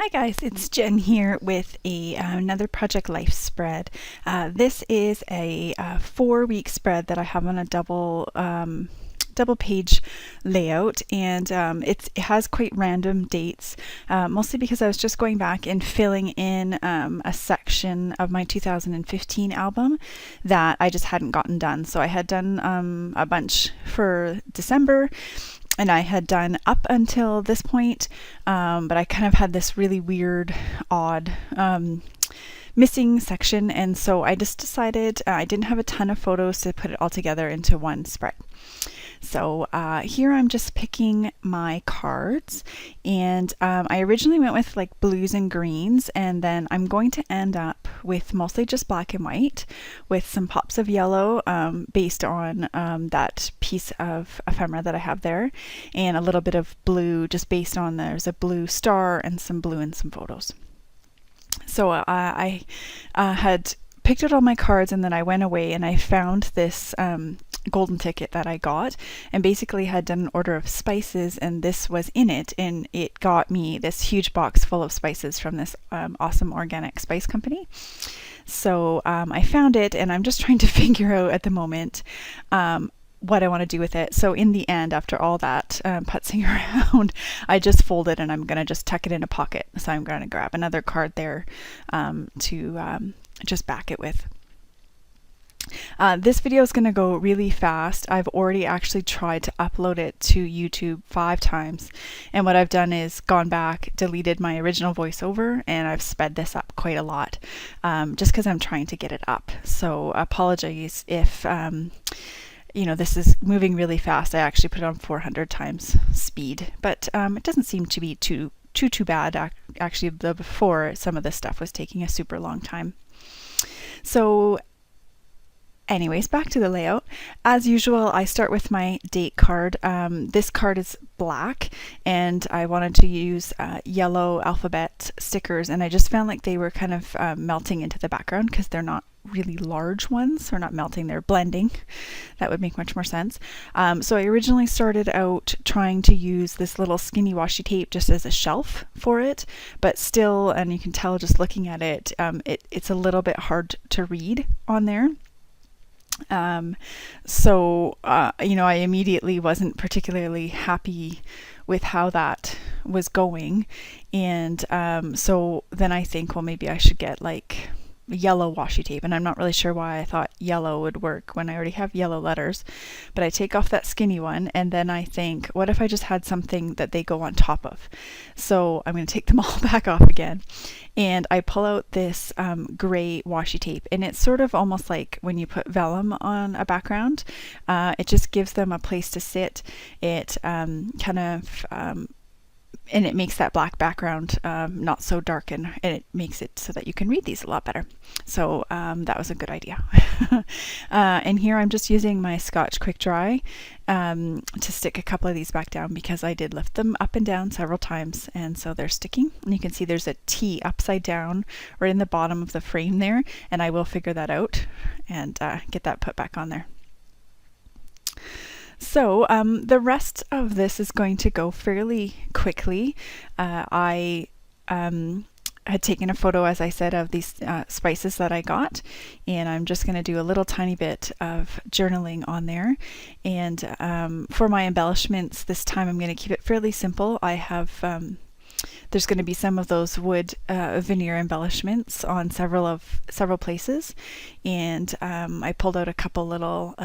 Hi guys, it's Jen here with another Project Life spread. This is a 4-week spread that I have on a double page layout, and it has quite random dates, mostly because I was just going back and filling in a section of my 2015 album that I just hadn't gotten done. So I had done a bunch for December, and I had done up until this point, but I kind of had this really weird, odd missing section, and so I just decided I didn't have a ton of photos to put it all together into one spread. So here I'm just picking my cards, and I originally went with like blues and greens, and then I'm going to end up with mostly just black and white with some pops of yellow based on that piece of ephemera that I have there, and a little bit of blue just based on there's a blue star and some blue in some photos. So I had picked out all my cards, and then I went away and I found this golden ticket that I got, and basically had done an order of spices, and this was in it, and it got me this huge box full of spices from this awesome organic spice company. So I found it, and I'm just trying to figure out at the moment what I want to do with it. So in the end, after all that putzing around, I just fold it, and I'm going to just tuck it in a pocket. So I'm going to grab another card there to just back it with. This video is going to go really fast. I've already actually tried to upload it to YouTube 5 times, and what I've done is gone back, deleted my original voiceover, and I've sped this up quite a lot just because I'm trying to get it up. So apologies if this is moving really fast. I actually put it on 400 times speed, but it doesn't seem to be too bad. Actually, before, some of this stuff was taking a super long time. So anyways, back to the layout. As usual, I start with my date card. This card is black, and I wanted to use yellow alphabet stickers, and I just found like they were kind of melting into the background because they're not really large ones. They're not melting, they're blending. That would make much more sense. So I originally started out trying to use this little skinny washi tape just as a shelf for it, but still, and you can tell just looking at it, it's a little bit hard to read on there. I immediately wasn't particularly happy with how that was going, and so then I think, well, maybe I should get like yellow washi tape, and I'm not really sure why I thought yellow would work when I already have yellow letters. But I take off that skinny one, and then I think, what if I just had something that they go on top of? So I'm going to take them all back off again, and I pull out this gray washi tape, and it's sort of almost like when you put vellum on a background. It just gives them a place to sit. It and it makes that black background not so dark, and it makes it so that you can read these a lot better. So that was a good idea. And here I'm just using my Scotch Quick Dry to stick a couple of these back down, because I did lift them up and down several times, and so they're sticking. And you can see there's a T upside down right in the bottom of the frame there, and I will figure that out and get that put back on there. So the rest of this is going to go fairly quickly. I had taken a photo, as I said, of these spices that I got, and I'm just going to do a little tiny bit of journaling on there. And for my embellishments this time, I'm going to keep it fairly simple. I have there's going to be some of those wood veneer embellishments on several places, and I pulled out a couple little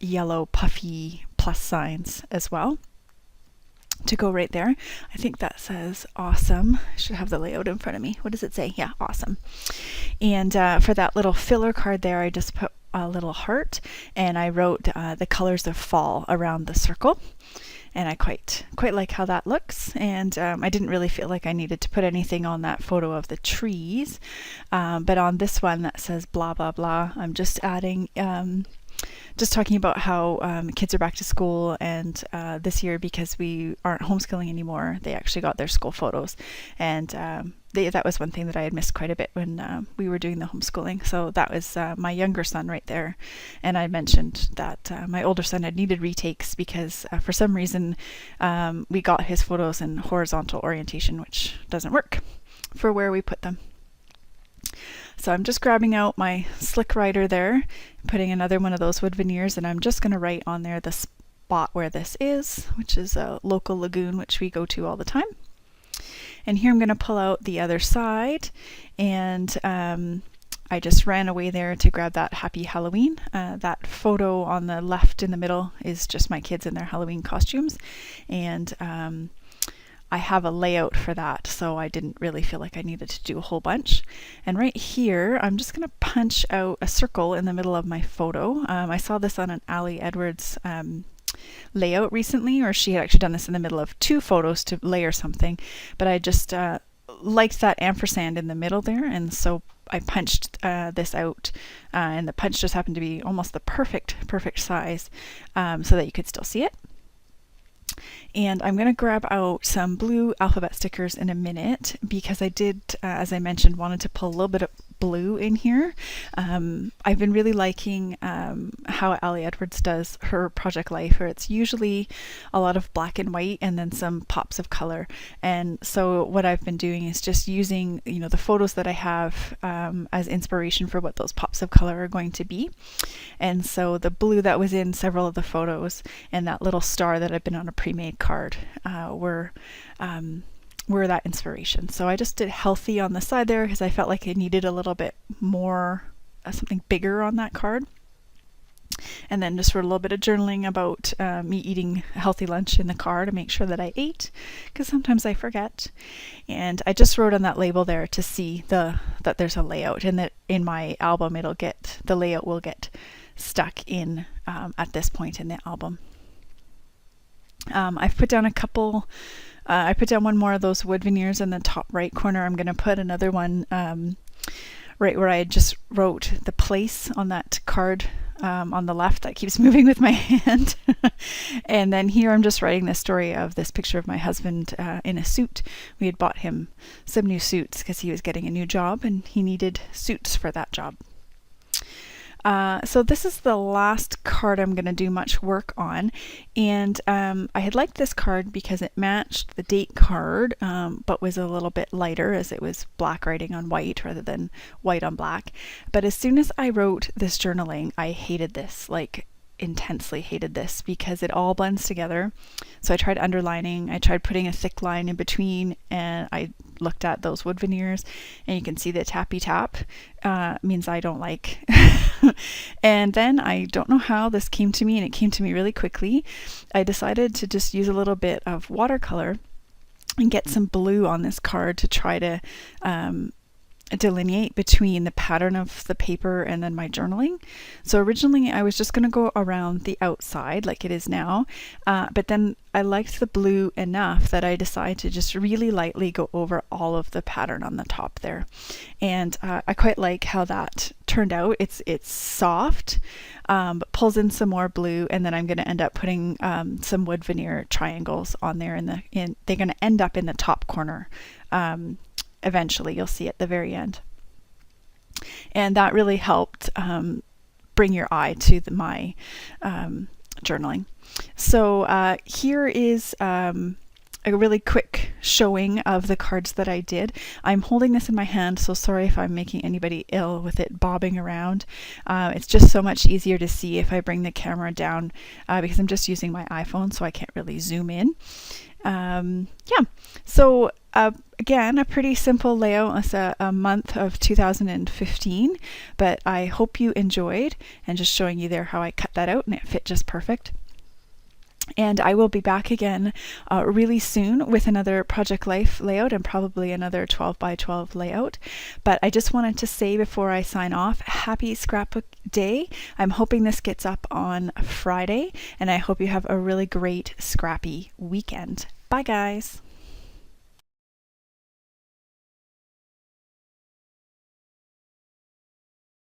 yellow puffy plus signs as well to go right there. I think that says awesome. I should have the layout in front of me. What does it say? Yeah, awesome. And for that little filler card there, I just put a little heart, and I wrote the colors of fall around the circle. And I quite like how that looks. And I didn't really feel like I needed to put anything on that photo of the trees, but on this one that says blah blah blah, I'm just adding just talking about how kids are back to school, and this year, because we aren't homeschooling anymore, they actually got their school photos, and that was one thing that I had missed quite a bit when we were doing the homeschooling. So that was my younger son right there, and I mentioned that my older son had needed retakes because for some reason we got his photos in horizontal orientation, which doesn't work for where we put them. So I'm just grabbing out my Slick Writer there, putting another one of those wood veneers, and I'm just going to write on there the spot where this is, which is a local lagoon which we go to all the time. And here I'm going to pull out the other side, and I just ran away there to grab that Happy Halloween. That photo on the left in the middle is just my kids in their Halloween costumes, and I have a layout for that, so I didn't really feel like I needed to do a whole bunch. And right here, I'm just going to punch out a circle in the middle of my photo. I saw this on an Ali Edwards layout recently, or she had actually done this in the middle of two photos to layer something, but I just liked that ampersand in the middle there, and so I punched this out, and the punch just happened to be almost the perfect size, so that you could still see it. And I'm going to grab out some blue alphabet stickers in a minute, because I did, as I mentioned, wanted to pull a little bit of blue in here. I've been really liking how Ali Edwards does her Project Life, where it's usually a lot of black and white and then some pops of color. And so what I've been doing is just using, the photos that I have as inspiration for what those pops of color are going to be. And so the blue that was in several of the photos and that little star that I've been on a pre-made card were that inspiration. So I just did healthy on the side there because I felt like I needed a little bit more, something bigger on that card. And then just for a little bit of journaling about me eating a healthy lunch in the car to make sure that I ate, because sometimes I forget. And I just wrote on that label there to see that there's a layout, and that in my album the layout will get stuck in at this point in the album. I've put down I put down one more of those wood veneers in the top right corner. I'm going to put another one right where I just wrote the place on that card on the left that keeps moving with my hand. And then here I'm just writing the story of this picture of my husband in a suit. We had bought him some new suits because he was getting a new job and he needed suits for that job. So this is the last card I'm going to do much work on, and I had liked this card because it matched the date card, but was a little bit lighter as it was black writing on white rather than white on black. But as soon as I wrote this journaling, I hated this, intensely hated this, because it all blends together. So I tried underlining, I tried putting a thick line in between, and I looked at those wood veneers, and you can see the tappy tap means I don't like. And then I don't know how this came to me, and it came to me really quickly. I decided to just use a little bit of watercolor and get some blue on this card to try to delineate between the pattern of the paper and then my journaling. So originally I was just going to go around the outside like it is now, but then I liked the blue enough that I decided to just really lightly go over all of the pattern on the top there. And I quite like how that turned out. It's soft, but pulls in some more blue, and then I'm going to end up putting some wood veneer triangles on there, they're going to end up in the top corner. Eventually, you'll see at the very end. And that really helped bring your eye to my journaling. So here is a really quick showing of the cards that I did. I'm holding this in my hand, so sorry if I'm making anybody ill with it bobbing around. It's just so much easier to see if I bring the camera down because I'm just using my iPhone, so I can't really zoom in. So again, a pretty simple layout. It's a month of 2015, but I hope you enjoyed, and just showing you there how I cut that out and it fit just perfect. And I will be back again really soon with another Project Life layout, and probably another 12 by 12 layout. But I just wanted to say before I sign off, happy scrapbook day. I'm hoping this gets up on Friday, and I hope you have a really great scrappy weekend. Bye guys.